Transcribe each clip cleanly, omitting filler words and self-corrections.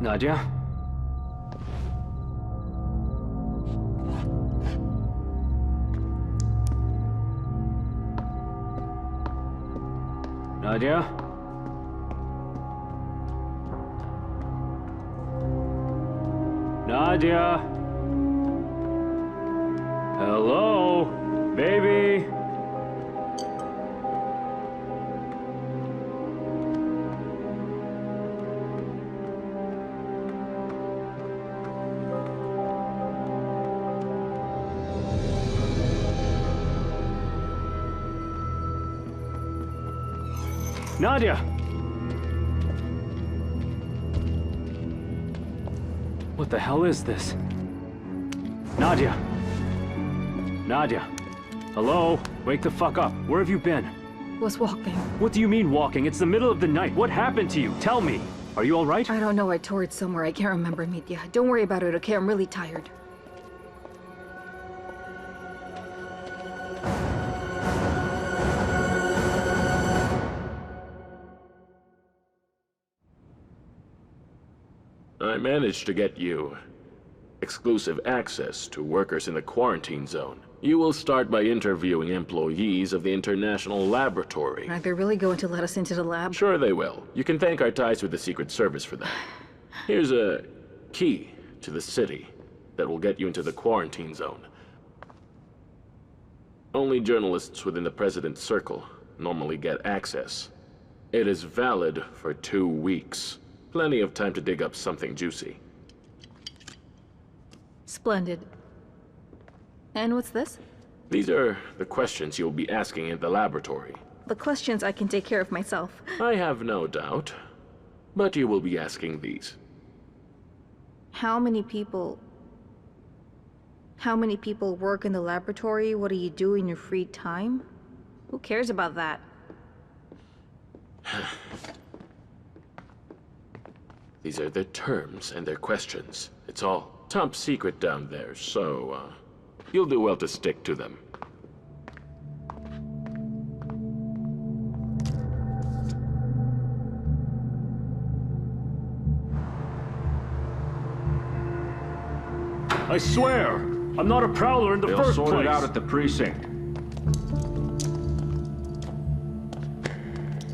Nadia? Nadia? Nadia? Hello? Baby? Nadia! What the hell is this? Nadia! Nadia! Hello? Wake the fuck up. Where have you been? Was walking. What do you mean walking? It's the middle of the night. What happened to you? Tell me. Are you alright? I don't know. I tore it somewhere. I can't remember, Mitya. Don't worry about it, okay? I'm really tired. I managed to get you exclusive access to workers in the quarantine zone. You will start by interviewing employees of the International Laboratory. Are they really going to let us into the lab? Sure they will. You can thank our ties with the Secret Service for that. Here's a key to the city that will get you into the quarantine zone. Only journalists within the President's circle normally get access. It is valid for 2 weeks. Plenty of time to dig up something juicy. Splendid. And what's this? These are the questions you'll be asking in the laboratory. The questions I can take care of myself. I have no doubt. But you will be asking these. How many people work in the laboratory? What do you do in your free time? Who cares about that? These are their terms and their questions. It's all top secret down there, so, you'll do well to stick to them. I swear, I'm not a prowler in the They'll first sort place. it out at the precinct.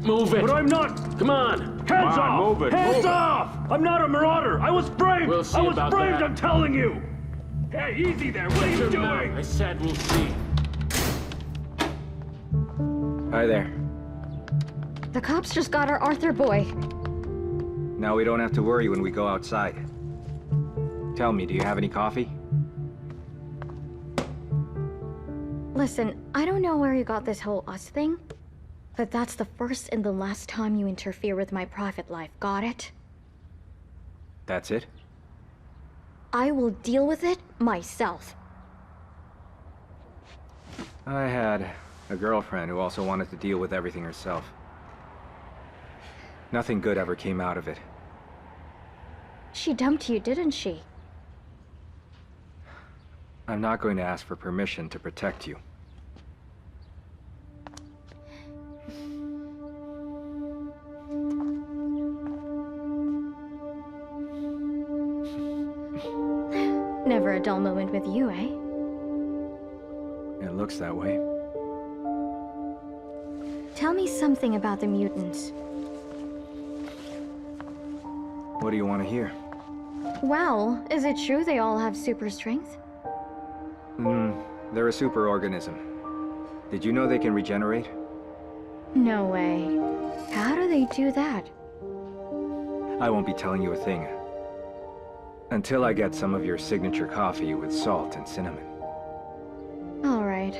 Move it! But I'm not. Come on! Hands Come on, off! move it, Hands move it. off! I'm not a marauder. I was braved. We'll see I was about braved. that. I'm telling you. Hey, easy there. What are you doing? I said we'll see. Hi there. The cops just got our Arthur boy. Now we don't have to worry when we go outside. Tell me, do you have any coffee? Listen, I don't know where you got this whole us thing, but that's the first and the last time you interfere with my private life, got it? That's it? I will deal with it myself. I had a girlfriend who also wanted to deal with everything herself. Nothing good ever came out of it. She dumped you, didn't she? I'm not going to ask for permission to protect you. Never a dull moment with you, eh? It looks that way. Tell me something about the mutants. What do you want to hear? Well, is it true they all have super strength? They're a superorganism. Did you know they can regenerate? No way. How do they do that? I won't be telling you a thing. Until I get some of your signature coffee with salt and cinnamon. All right.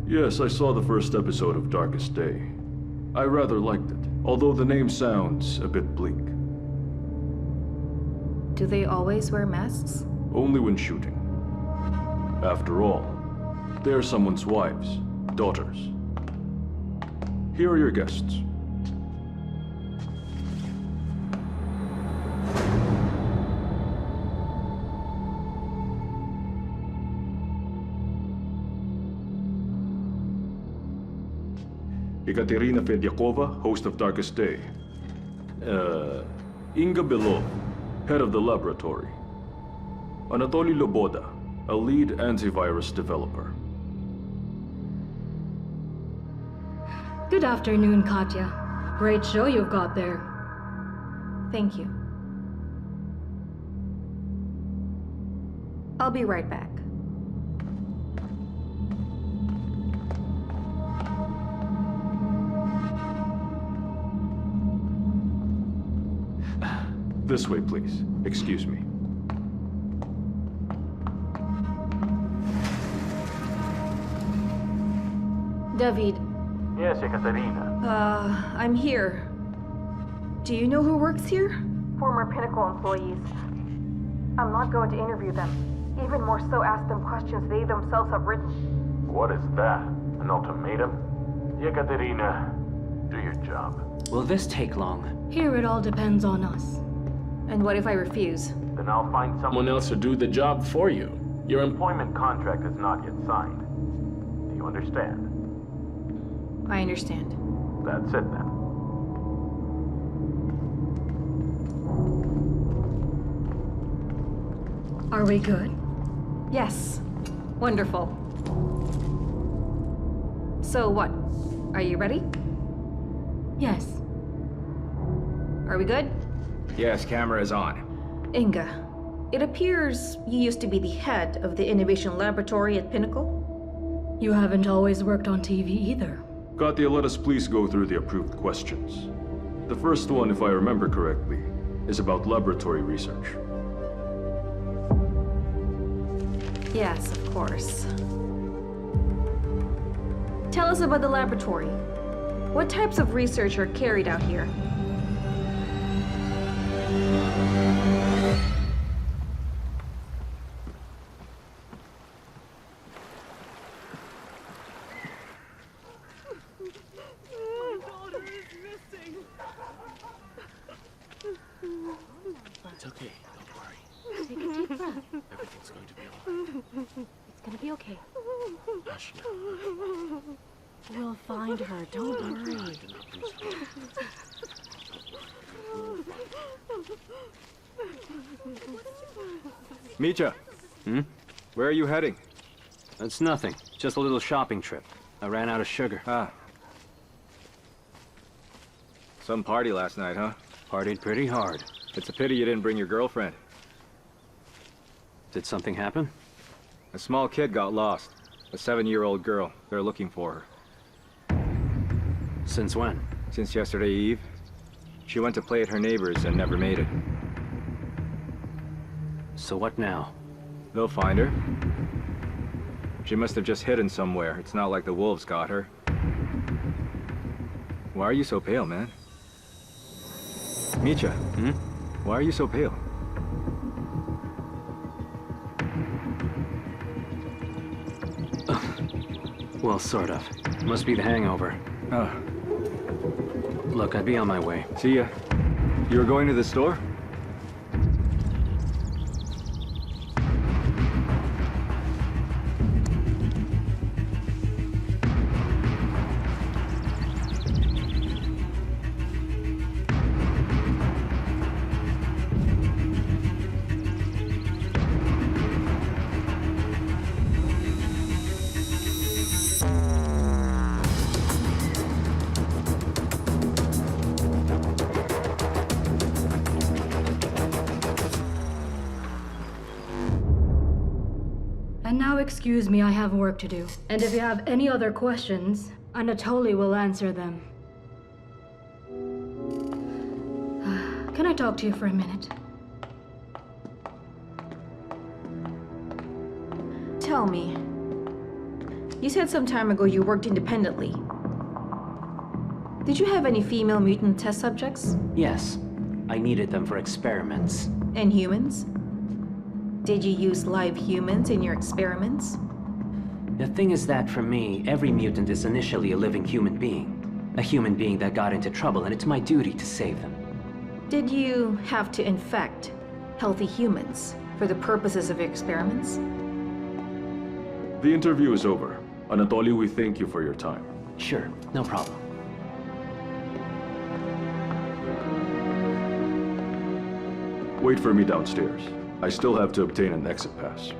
Yes, I saw the first episode of Darkest Day. I rather liked it, although the name sounds a bit bleak. Do they always wear masks? Only when shooting. After all, they are someone's wives, daughters. Here are your guests. Ekaterina Fedyakova, host of Darkest Day. Inga Belov, head of the laboratory. Anatoly Loboda, a lead antivirus developer. Good afternoon, Katya. Great show you've got there. Thank you. I'll be right back. This way, please. Excuse me. David, Yes, Ekaterina. I'm here. Do you know who works here? Former Pinnacle employees. I'm not going to interview them. Even more so, ask them questions they themselves have written. What is that? An ultimatum? Ekaterina, do your job. Will this take long? Here it all depends on us. And what if I refuse? Then I'll find someone else to do the job for you. Your employment contract is not yet signed. Do you understand? I understand. That's it then. Are we good? Yes. Wonderful. So what? Are you ready? Yes. Are we good? Yes, camera is on. Inga, it appears you used to be the head of the innovation laboratory at Pinnacle. You haven't always worked on TV either. Katya, let us please go through the approved questions. The first one, if I remember correctly, is about laboratory research. Yes, of course. Tell us about the laboratory. What types of research are carried out here? It's okay, don't worry. Take a deep breath. Everything's going to be alright. It's gonna be okay. Hush now. We'll find her. Don't worry. Do not lose hope. Mitya! Where are you heading? That's nothing. Just a little shopping trip. I ran out of sugar. Ah. Some party last night, huh? Partied pretty hard. It's a pity you didn't bring your girlfriend. Did something happen? A small kid got lost. A 7-year-old girl. They're looking for her. Since when? Since yesterday eve. She went to play at her neighbor's and never made it. So what now? They'll find her. She must have just hidden somewhere. It's not like the wolves got her. Why are you so pale, man? Mitya, why are you so pale? Well, sort of. Must be the hangover. Oh, Look, I'd be on my way. see ya. You were going to the store? And now excuse me, I have work to do. And if you have any other questions, Anatoly will answer them. Can I talk to you for a minute? Tell me. You said some time ago you worked independently. Did you have any female mutant test subjects? Yes. I needed them for experiments. And humans? Did you use live humans in your experiments? The thing is that, for me, every mutant is initially a living human being. A human being that got into trouble, and it's my duty to save them. Did you have to infect healthy humans for the purposes of your experiments? The interview is over. Anatoly, we thank you for your time. Sure, no problem. Wait for me downstairs. I still have to obtain an exit pass.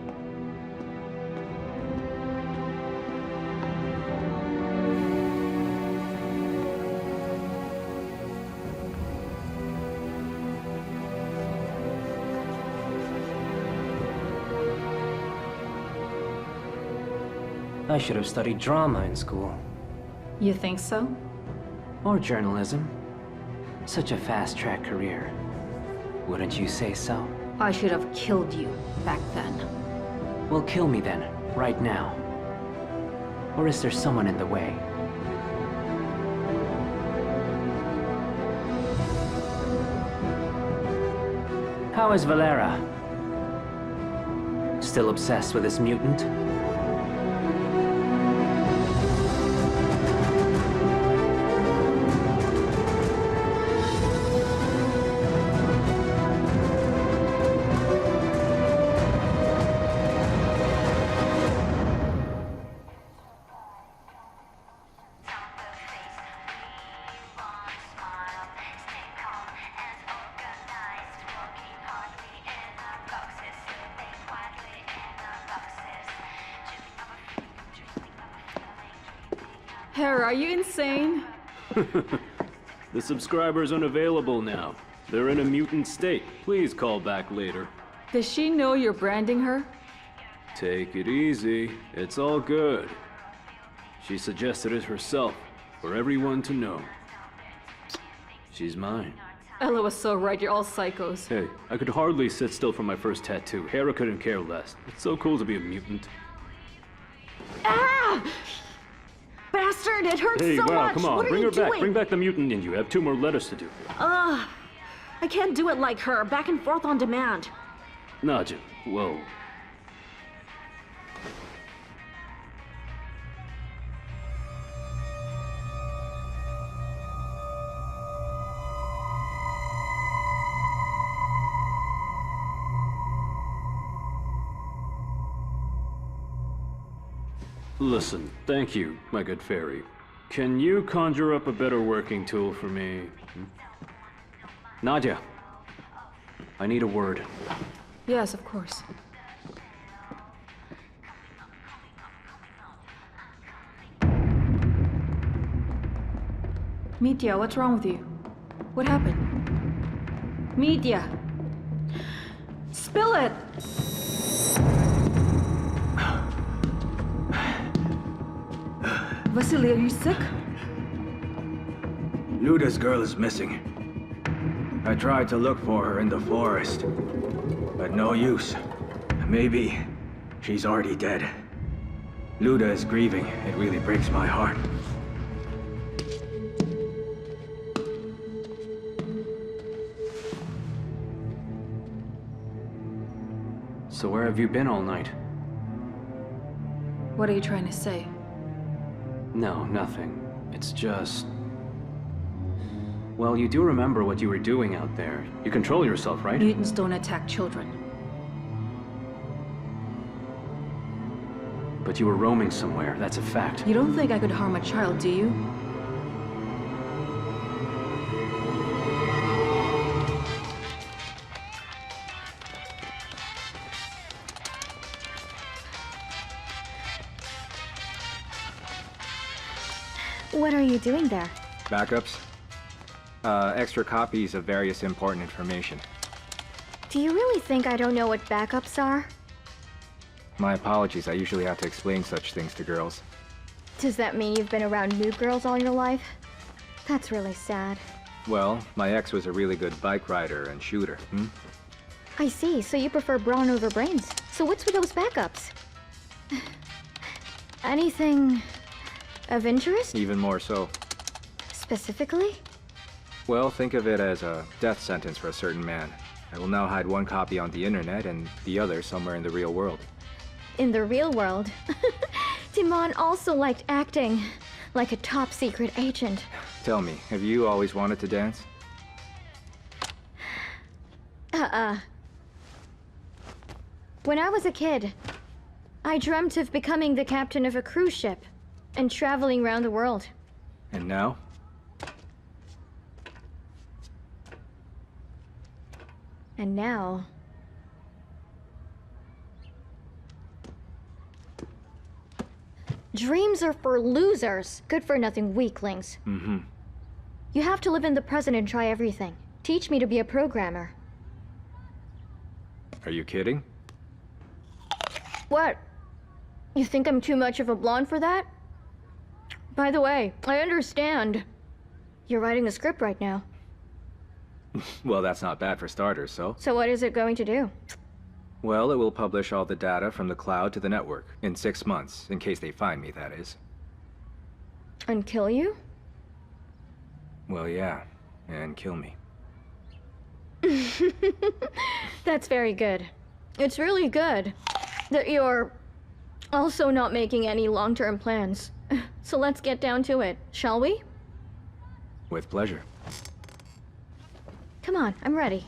I should have studied drama in school. You think so? Or journalism. Such a fast-track career. Wouldn't you say so? I should have killed you back then. Well, kill me then, right now. Or is there someone in the way? How is Valera? Still obsessed with this mutant? Hera, are you insane? The subscriber's unavailable now. They're in a mutant state. Please call back later. Does she know you're branding her? Take it easy. It's all good. She suggested it herself, for everyone to know. She's mine. Ella was so right, you're all psychos. Hey, I could hardly sit still for my first tattoo. Hera couldn't care less. It's so cool to be a mutant. Ah! Bastard, it hurts Hey, so wow, much! come on, What are bring you her back. doing? Bring back the mutant in you. I have 2 more letters to do. I can't do it like her, back and forth on demand. Nadia, whoa. Listen, thank you, my good fairy. Can you conjure up a better working tool for me? Nadia, I need a word. Yes, of course. Mitya, what's wrong with you? What happened? Mitya! Spill it! Vasily, are you sick? Luda's girl is missing. I tried to look for her in the forest, but no use. Maybe she's already dead. Luda is grieving. It really breaks my heart. So where have you been all night? What are you trying to say? No, nothing. It's just... Well, you do remember what you were doing out there. You control yourself, right? Mutants don't attack children. But you were roaming somewhere, that's a fact. You don't think I could harm a child, do you? What are you doing there? Backups? Extra copies of various important information. Do you really think I don't know what backups are? My apologies, I usually have to explain such things to girls. Does that mean you've been around new girls all your life? That's really sad. Well, my ex was a really good bike rider and shooter, I see, so you prefer brawn over brains. So what's with those backups? Anything of interest? Even more so. Specifically? Well, think of it as a death sentence for a certain man. I will now hide one copy on the internet and the other somewhere in the real world. In the real world, Timon also liked acting like a top-secret agent. Tell me, have you always wanted to dance? When I was a kid, I dreamt of becoming the captain of a cruise ship and traveling around the world. And now? And now... Dreams are for losers. Good-for-nothing weaklings. Mm-hmm. You have to live in the present and try everything. Teach me to be a programmer. Are you kidding? What? You think I'm too much of a blonde for that? By the way, I understand. You're writing a script right now. Well, that's not bad for starters, so? So what is it going to do? Well, it will publish all the data from the cloud to the network in 6 months, in case they find me, that is. And kill you? Well, yeah, and kill me. That's very good. It's really good that you're also not making any long-term plans. So let's get down to it, shall we? With pleasure. Come on, I'm ready.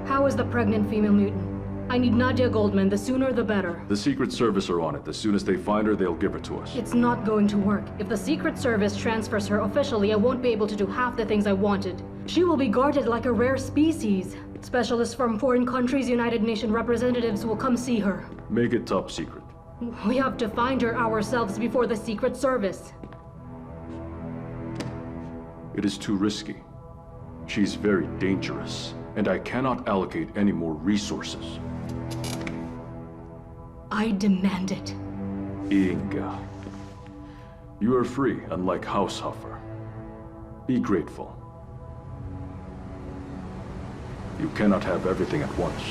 How is the pregnant female mutant? I need Nadia Goldman, the sooner the better. The Secret Service are on it. As soon as they find her, they'll give her to us. It's not going to work. If the Secret Service transfers her officially, I won't be able to do half the things I wanted. She will be guarded like a rare species. Specialists from foreign countries, United Nations representatives will come see her. Make it top secret. We have to find her ourselves before the Secret Service. It is too risky. She's very dangerous, and I cannot allocate any more resources. I demand it. Inga. You are free, unlike House Huffer. Be grateful. You cannot have everything at once.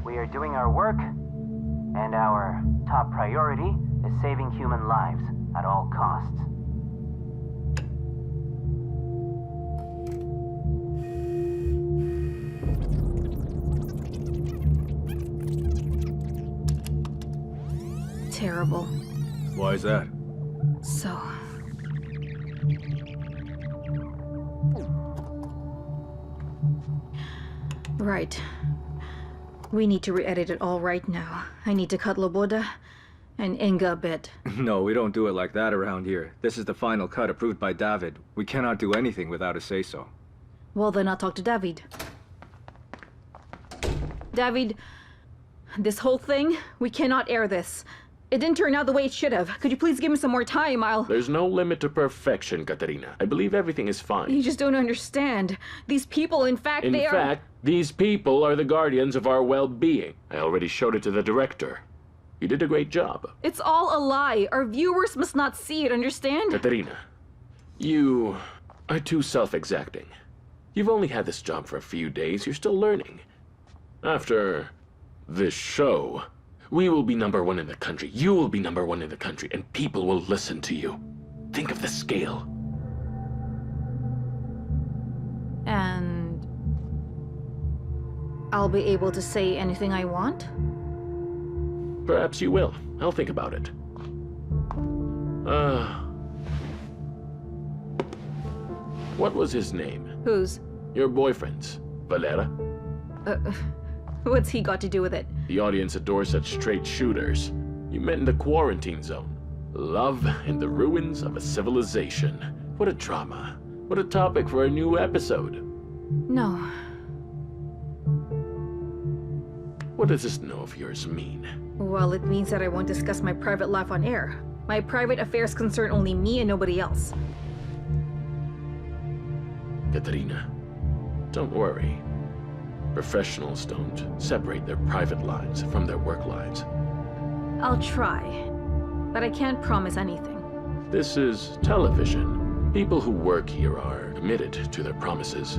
We are doing our work, and our top priority is saving human lives at all costs. Terrible. Why is that? So... Right. We need to re-edit it all right now. I need to cut Loboda and Inga a bit. No, we don't do it like that around here. This is the final cut approved by David. We cannot do anything without a say-so. Well, then I'll talk to David. David, this whole thing, we cannot air this. It didn't turn out the way it should have. Could you please give me some more time? There's no limit to perfection, Katerina. I believe everything is fine. You just don't understand. These people, in fact, In they are... fact, these people are the guardians of our well-being. I already showed it to the director. You did a great job. It's all a lie. Our viewers must not see it, understand? Katerina, you are too self-exacting. You've only had this job for a few days. You're still learning. After this show, we will be #1 in the country. You will be #1 in the country, and people will listen to you. Think of the scale. And... I'll be able to say anything I want? Perhaps you will. I'll think about it. What was his name? Whose? Your boyfriend's. Valera? What's he got to do with it? The audience adores such straight shooters. You met in the quarantine zone. Love in the ruins of a civilization. What a drama. What a topic for a new episode. No. What does this no of yours mean? Well, it means that I won't discuss my private life on air. My private affairs concern only me and nobody else. Katerina, don't worry. Professionals don't separate their private lives from their work lives. I'll try, but I can't promise anything. This is television. People who work here are committed to their promises.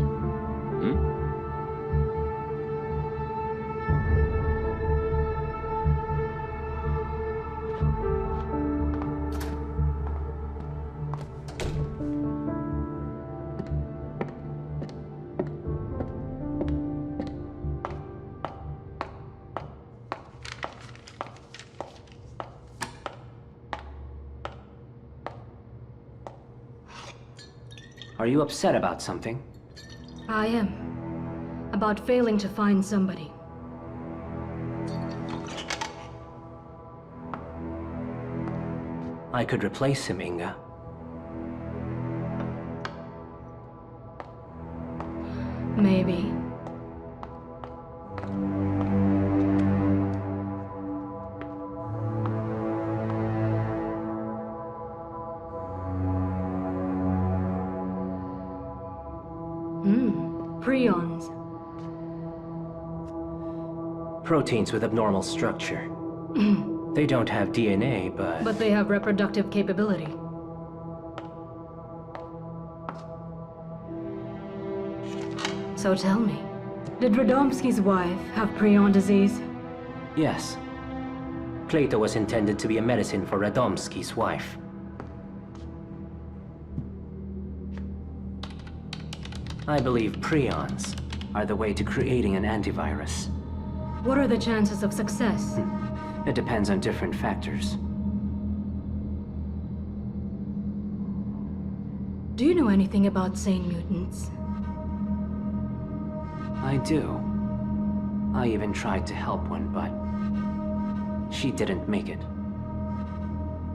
Are you upset about something? I am. about failing to find somebody. I could replace him, Inga. Maybe. Prions. Proteins with abnormal structure. They don't have DNA, but... But they have reproductive capability. So tell me, did Radomski's wife have prion disease? Yes. Cleito was intended to be a medicine for Radomski's wife. I believe prions are the way to creating an antivirus. What are the chances of success? It depends on different factors. Do you know anything about sane mutants? I do. I even tried to help one, but she didn't make it.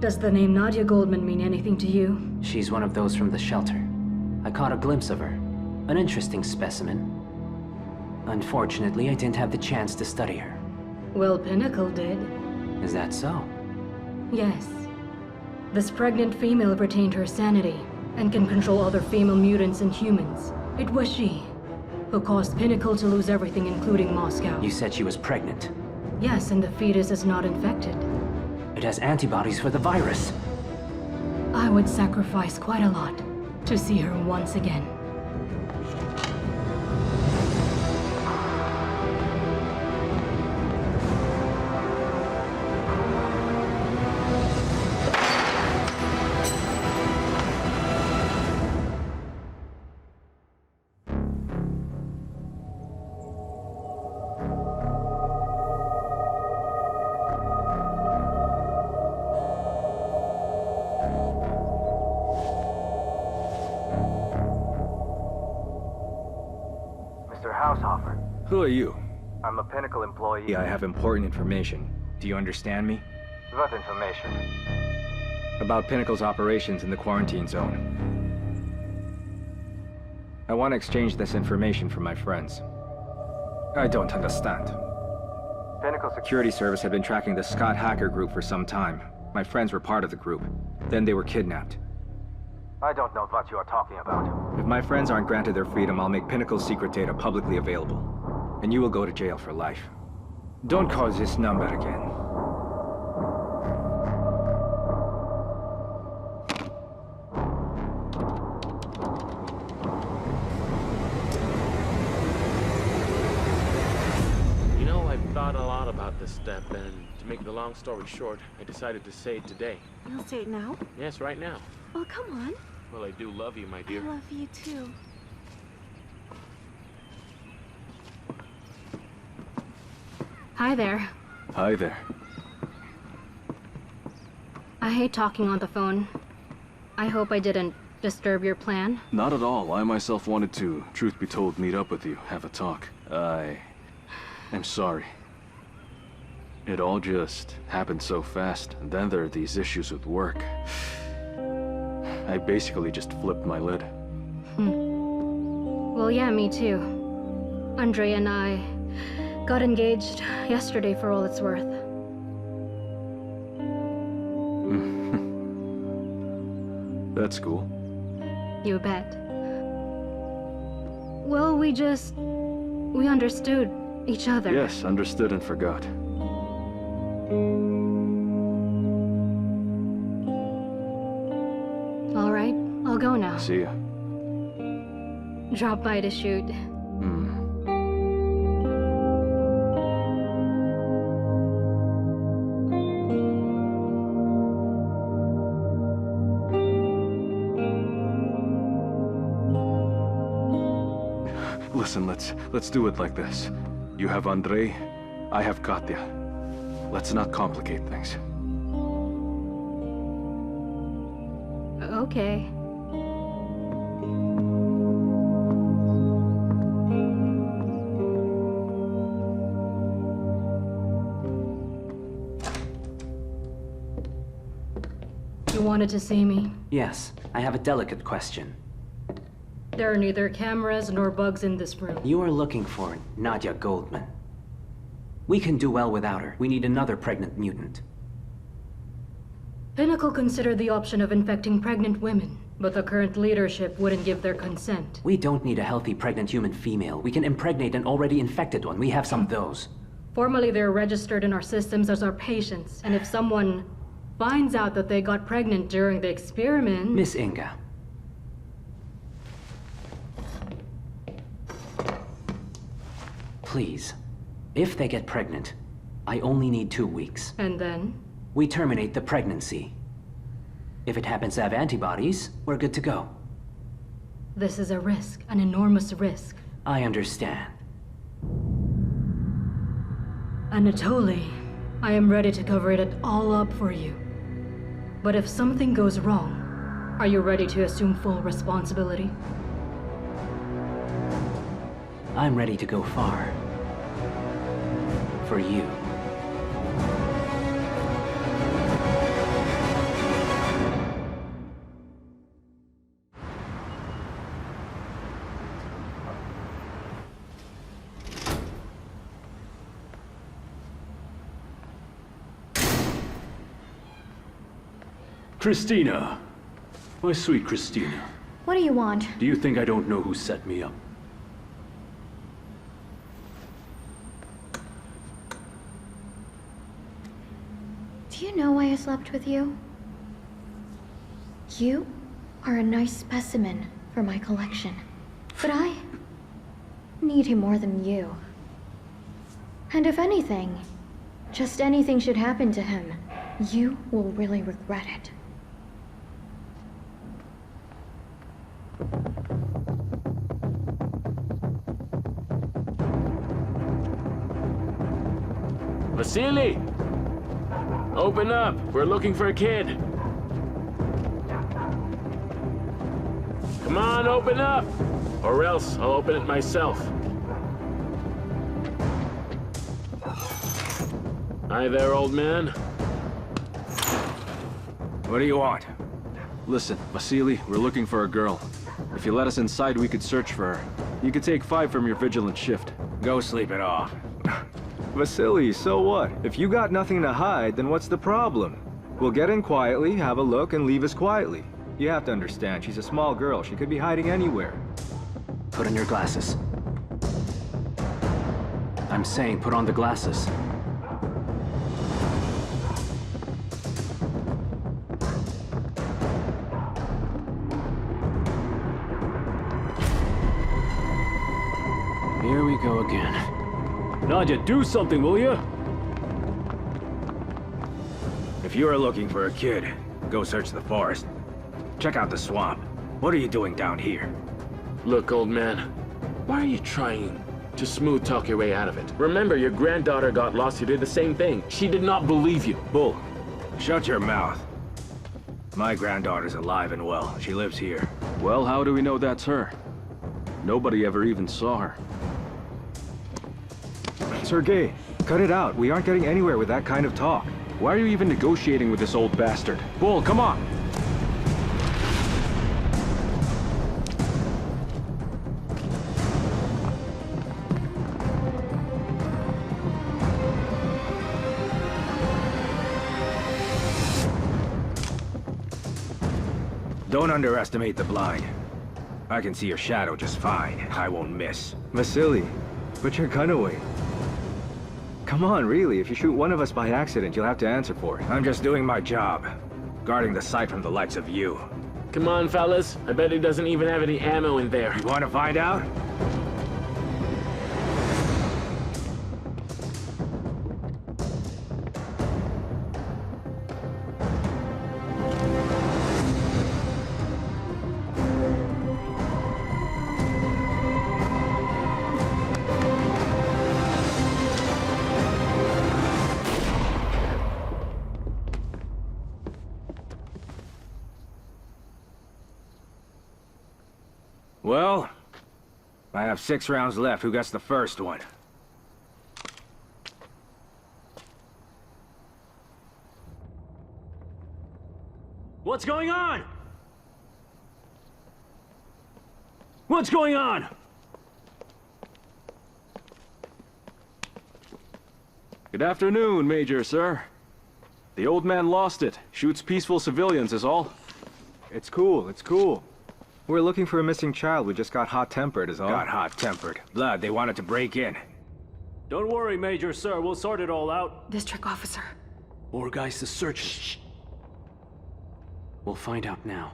Does the name Nadia Goldman mean anything to you? She's one of those from the shelter. I caught a glimpse of her. An interesting specimen. Unfortunately, I didn't have the chance to study her. Well, Pinnacle did. Is that so? Yes. This pregnant female retained her sanity and can control other female mutants and humans. It was she who caused Pinnacle to lose everything, including Moscow. You said she was pregnant. Yes, and the fetus is not infected. It has antibodies for the virus. I would sacrifice quite a lot to see her once again. Who are you? I'm a Pinnacle employee. I have important information. Do you understand me? What information? About Pinnacle's operations in the quarantine zone. I want to exchange this information for my friends. I don't understand. Pinnacle Security Service had been tracking the Scott hacker group for some time. My friends were part of the group. Then they were kidnapped. I don't know what you are talking about. If my friends aren't granted their freedom, I'll make Pinnacle's secret data publicly available. And you will go to jail for life. Don't call this number again. You know, I've thought a lot about this step, and to make the long story short, I decided to say it today. You'll say it now? Yes, right now. Oh, come on. Well, I do love you, my dear. I love you too. Hi there. Hi there. I hate talking on the phone. I hope I didn't disturb your plan. Not at all. I myself wanted to, truth be told, meet up with you, have a talk. I'm sorry. It all just happened so fast, and then there are these issues with work. I basically just flipped my lid. Well, yeah, me too. Andre and I got engaged yesterday for all it's worth. That's cool. You bet. Well, we understood each other. Yes, understood and forgot. All right, I'll go now. See ya. Drop by to shoot. Listen, let's do it like this. You have Andre, I have Katya. Let's not complicate things. Okay. wanted to see me? Yes, I have a delicate question. There are neither cameras nor bugs in this room. You are looking for Nadia Goldman. We can do well without her. We need another pregnant mutant. Pinnacle considered the option of infecting pregnant women, but the current leadership wouldn't give their consent. We don't need a healthy pregnant human female. We can impregnate an already infected one. We have some of those. Formally, they're registered in our systems as our patients, and if someone finds out that they got pregnant during the experiment... Miss Inga. Please, if they get pregnant, I only need 2 weeks. And then? We terminate the pregnancy. If it happens to have antibodies, we're good to go. This is a risk, an enormous risk. I understand. Anatoly, I am ready to cover it all up for you. But if something goes wrong, are you ready to assume full responsibility? I'm ready to go far. For you. Christina. My sweet Christina. What do you want? Do you think I don't know who set me up? Do you know why I slept with you? You are a nice specimen for my collection. But I need him more than you. And if anything, just anything should happen to him, you will really regret it. Vasily! Open up! We're looking for a kid! Come on, open up! Or else I'll open it myself. Hi there, old man. What do you want? Listen, Vasily, we're looking for a girl. If you let us inside, we could search for her. You could take 5 from your vigilant shift. Go sleep it off. Vasily, so what? If you got nothing to hide, then what's the problem? We'll get in quietly, have a look, and leave us quietly. You have to understand, she's a small girl. She could be hiding anywhere. Put on your glasses. I'm saying put on the glasses. Here we go again. Nadia, do something, will you? If you are looking for a kid, go search the forest. Check out the swamp. What are you doing down here? Look, old man. Why are you trying to smooth talk your way out of it? Remember, your granddaughter got lost. You did the same thing. She did not believe you. Bull, shut your mouth. My granddaughter's alive and well. She lives here. Well, how do we know that's her? Nobody ever even saw her. Sergei, cut it out. We aren't getting anywhere with that kind of talk. Why are you even negotiating with this old bastard? Bull, come on! Don't underestimate the blind. I can see your shadow just fine. I won't miss. Vasily, put your gun away. Come on, really. If you shoot one of us by accident, you'll have to answer for it. I'm just doing my job. Guarding the site from the likes of you. Come on, fellas. I bet he doesn't even have any ammo in there. You want to find out? Well, I have 6 rounds left. Who gets the first one? What's going on? What's going on? Good afternoon, Major, sir. The old man lost it. Shoots peaceful civilians is all. It's cool, it's cool. We're looking for a missing child. We just got hot-tempered is all. Got hot-tempered. Blood, they wanted to break in. Don't worry, Major, sir. We'll sort it all out. District officer. More guys to search. Shh. We'll find out now.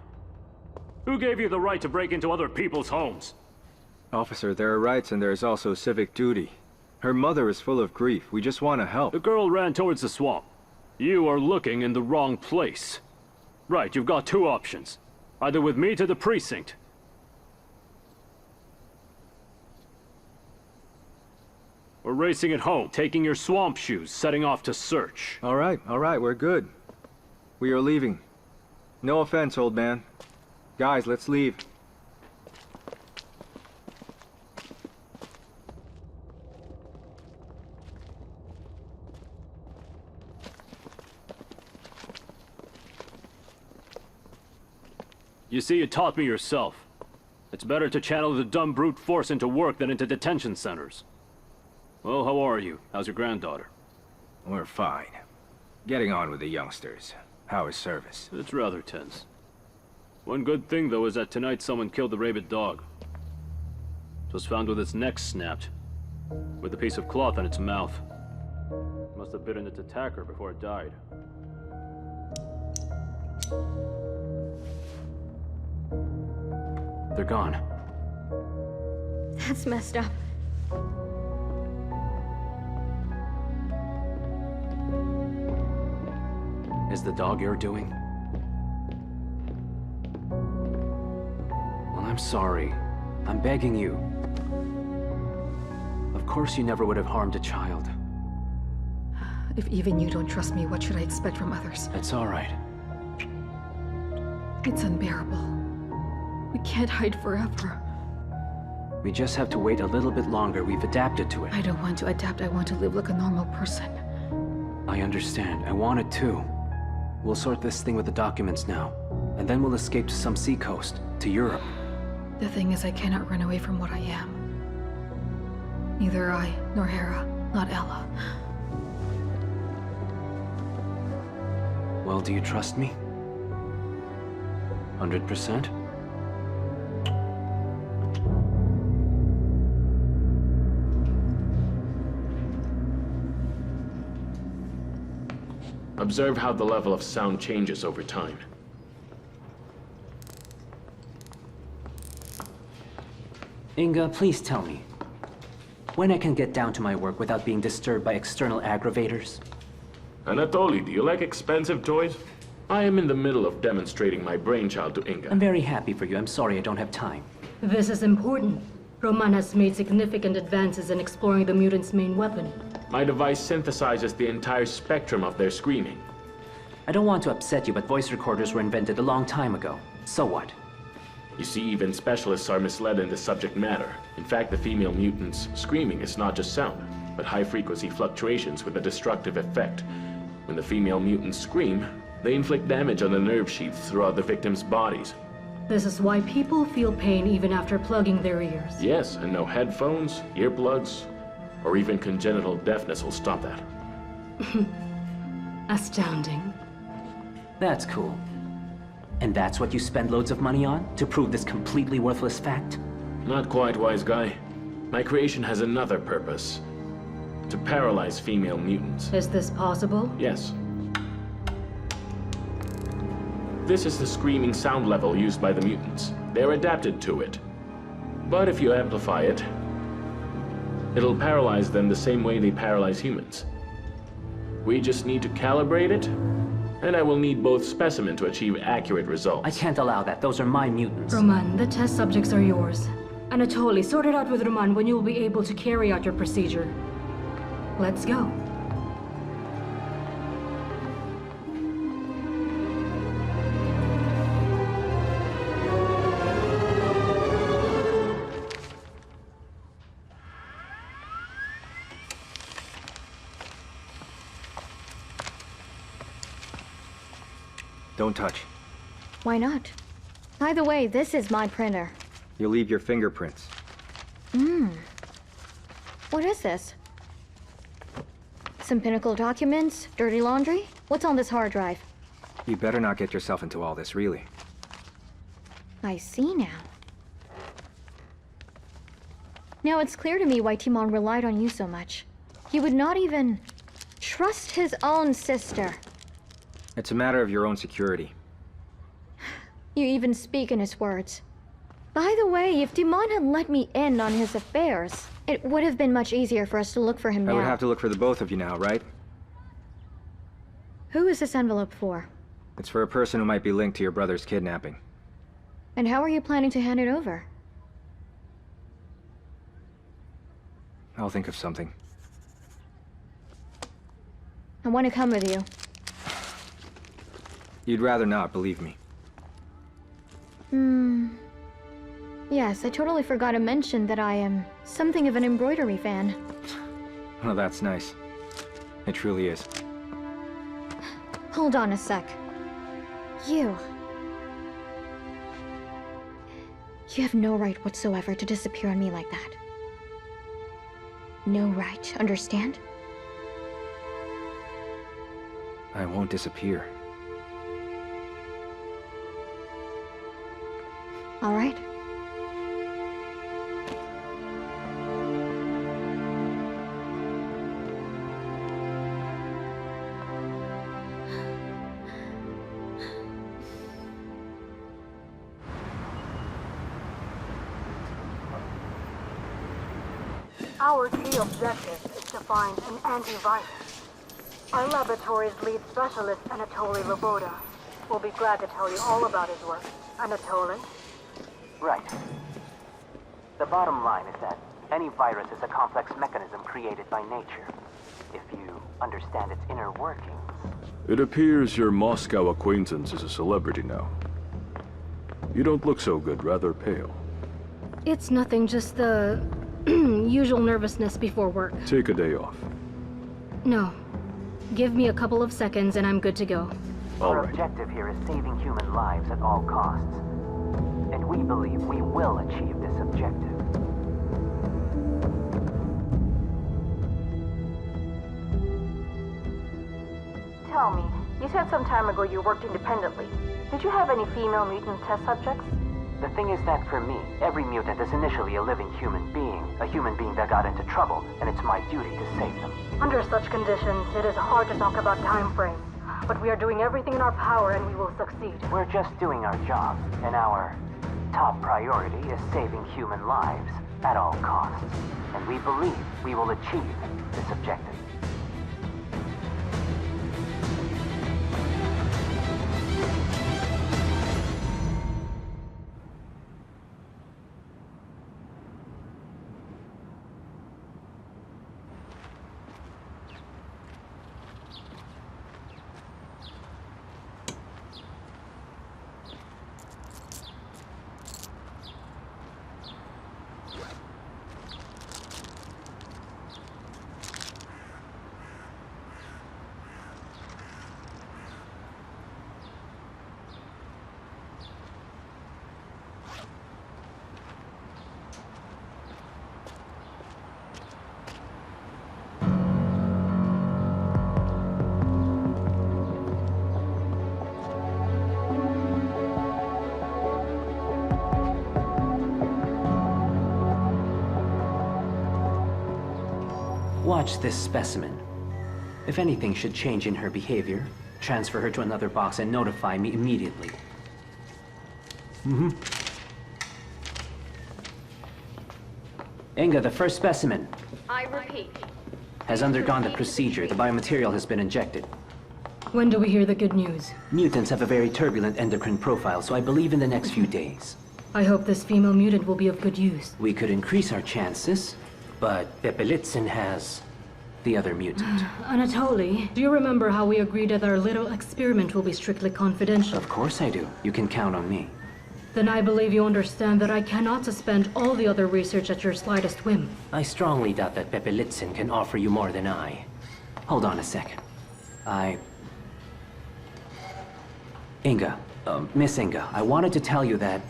Who gave you the right to break into other people's homes? Officer, there are rights and there is also civic duty. Her mother is full of grief. We just want to help. The girl ran towards the swamp. You are looking in the wrong place. Right, you've got two options. Either with me to the precinct. Or racing it home, taking your swamp shoes, setting off to search. All right, we're good. We are leaving. No offense, old man. Guys, let's leave. You see, you taught me yourself. It's better to channel the dumb brute force into work than into detention centers. Well, how are you? How's your granddaughter? We're fine. Getting on with the youngsters. How is service? It's rather tense. One good thing, though, is that tonight someone killed the rabid dog. It was found with its neck snapped, with a piece of cloth on its mouth. It must have bitten its attacker before it died. They're gone. That's messed up. Is the dog your doing? Well, I'm sorry. I'm begging you. Of course you never would have harmed a child. If even you don't trust me, what should I expect from others? It's all right. It's unbearable. We can't hide forever. We just have to wait a little bit longer. We've adapted to it. I don't want to adapt. I want to live like a normal person. I understand. I want it too. We'll sort this thing with the documents now, and then we'll escape to some seacoast, to Europe. The thing is, I cannot run away from what I am. Neither I, nor Hera, not Ella. Well, do you trust me? 100%? Observe how the level of sound changes over time. Inga, please tell me, when I can get down to my work without being disturbed by external aggravators? Anatoly, do you like expensive toys? I am in the middle of demonstrating my brainchild to Inga. I'm very happy for you. I'm sorry I don't have time. This is important. Roman has made significant advances in exploring the mutants' main weapon. My device synthesizes the entire spectrum of their screaming. I don't want to upset you, but voice recorders were invented a long time ago. So what? You see, even specialists are misled in the subject matter. In fact, the female mutants' screaming is not just sound, but high-frequency fluctuations with a destructive effect. When the female mutants scream, they inflict damage on the nerve sheaths throughout the victims' bodies. This is why people feel pain even after plugging their ears. Yes, and no headphones, earplugs, or even congenital deafness will stop that. Astounding. That's cool. And that's what you spend loads of money on? To prove this completely worthless fact? Not quite, wise guy. My creation has another purpose. To paralyze female mutants. Is this possible? Yes. This is the screaming sound level used by the mutants. They're adapted to it. But if you amplify it, it'll paralyze them the same way they paralyze humans. We just need to calibrate it, and I will need both specimens to achieve accurate results. I can't allow that. Those are my mutants. Roman, the test subjects are yours. Anatoly, sort it out with Roman when you'll be able to carry out your procedure. Let's go. Don't touch. Why not? By the way, this is my printer. You'll leave your fingerprints. What is this? Some Pinnacle documents? Dirty laundry? What's on this hard drive? You better not get yourself into all this, really. I see now. Now it's clear to me why Timon relied on you so much. He would not even trust his own sister. It's a matter of your own security. You even speak in his words. By the way, if Timon had let me in on his affairs, it would have been much easier for us to look for him now. I would have to look for the both of you now, right? Who is this envelope for? It's for a person who might be linked to your brother's kidnapping. And how are you planning to hand it over? I'll think of something. I want to come with you. You'd rather not, believe me. Yes, I totally forgot to mention that I am something of an embroidery fan. Well, that's nice. It truly is. Hold on a sec. You have no right whatsoever to disappear on me like that. No right, understand? I won't disappear. All right. Our key objective is to find an antivirus. Our laboratory's lead specialist, Anatoly Loboda, will be glad to tell you all about his work. Anatoly? Right. The bottom line is that any virus is a complex mechanism created by nature. If you understand its inner workings. It appears your Moscow acquaintance is a celebrity now. You don't look so good, rather pale. It's nothing, just the usual nervousness before work. Take a day off. No. Give me a couple of seconds and I'm good to go. Our All right. objective here is saving human lives at all costs. And we believe we will achieve this objective. Tell me, you said some time ago you worked independently. Did you have any female mutant test subjects? The thing is that for me, every mutant is initially a living human being that got into trouble, and it's my duty to save them. Under such conditions, it is hard to talk about time frames. But we are doing everything in our power and we will succeed. We're just doing our job, and our top priority is saving human lives at all costs. And we believe we will achieve this objective. Watch this specimen. If anything should change in her behavior, transfer her to another box and notify me immediately. Inga, the first specimen I repeat. has undergone the procedure. The biomaterial has been injected. When do we hear the good news? Mutants have a very turbulent endocrine profile, so I believe in the next few days. I hope this female mutant will be of good use. We could increase our chances, but Pepelitsin has the other mutant. Anatoly, do you remember how we agreed that our little experiment will be strictly confidential? Of course I do. You can count on me. Then I believe you understand that I cannot suspend all the other research at your slightest whim. I strongly doubt that Pepelitsin can offer you more than I. Hold on a second. Inga, Miss Inga, I wanted to tell you that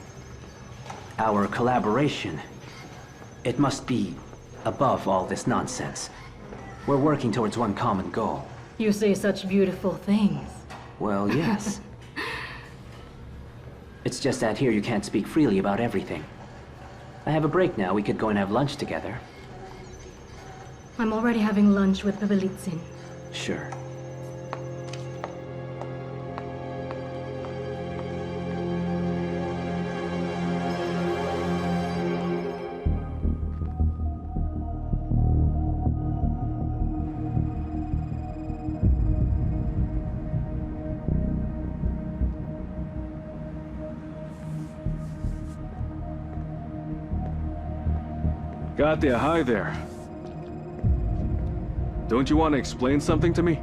our collaboration, it must be above all this nonsense. We're working towards one common goal. You say such beautiful things. Well, yes. It's just that here you can't speak freely about everything. I have a break now. We could go and have lunch together. I'm already having lunch with Pebelitsin. Sure. Katya, hi there. Don't you want to explain something to me?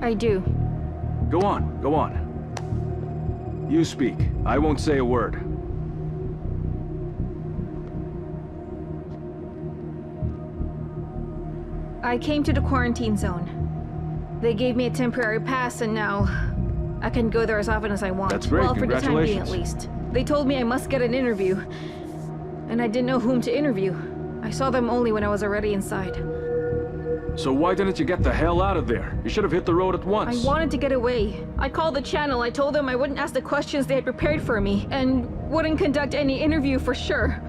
I do. Go on, go on. You speak. I won't say a word. I came to the quarantine zone. They gave me a temporary pass and now I can go there as often as I want. That's great. Well, for the time being at Congratulations. least. They told me I must get an interview. And I didn't know whom to interview. I saw them only when I was already inside. So why didn't you get the hell out of there? You should have hit the road at once. I wanted to get away. I called the channel. I told them I wouldn't ask the questions they had prepared for me and wouldn't conduct any interview for sure.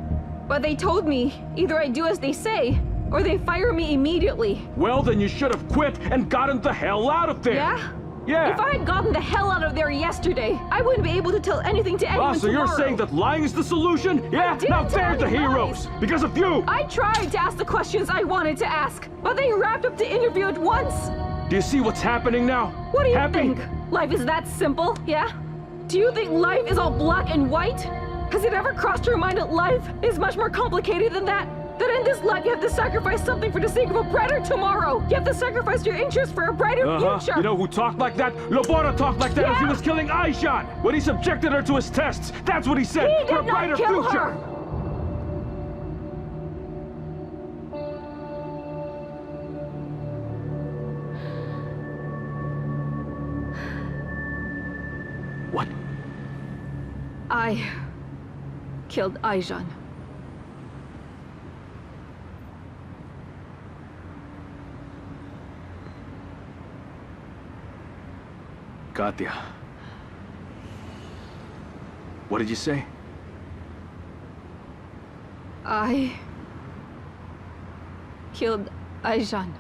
But they told me either I do as they say or they fire me immediately. Well, then you should have quit and gotten the hell out of there. Yeah? Yeah. If I had gotten the hell out of there yesterday, I wouldn't be able to tell anything to anyone So tomorrow. you're saying that lying is the solution? Yeah? didn't Now tell they're the any heroes! lies. Because of you! I tried to ask the questions I wanted to ask, but they wrapped up the interview at once. Do you see what's happening now? What do you Happy? think? Life is that simple, yeah? Do you think life is all black and white? Has it ever crossed your mind that life is much more complicated than that? That in this life you have to sacrifice something for the sake of a brighter tomorrow. You have to sacrifice your interests for a brighter future. You know who talked like that? Lobora talked like that as he Yeah. was killing Aishan! When he subjected her to his tests! That's what he said! He for a did not brighter kill future! her. What? I killed Aijan. Katya. What did you say? I killed Aijan.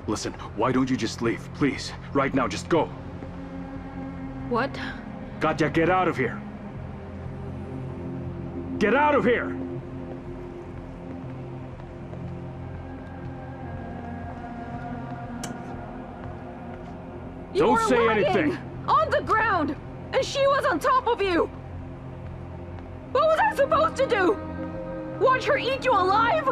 Listen, why don't you just leave, please? Right now, just go. What? Katya, get out of here! Get out of here! You Don't were say lying! anything. On the ground! And she was on top of you! What was I supposed to do? Watch her eat you alive?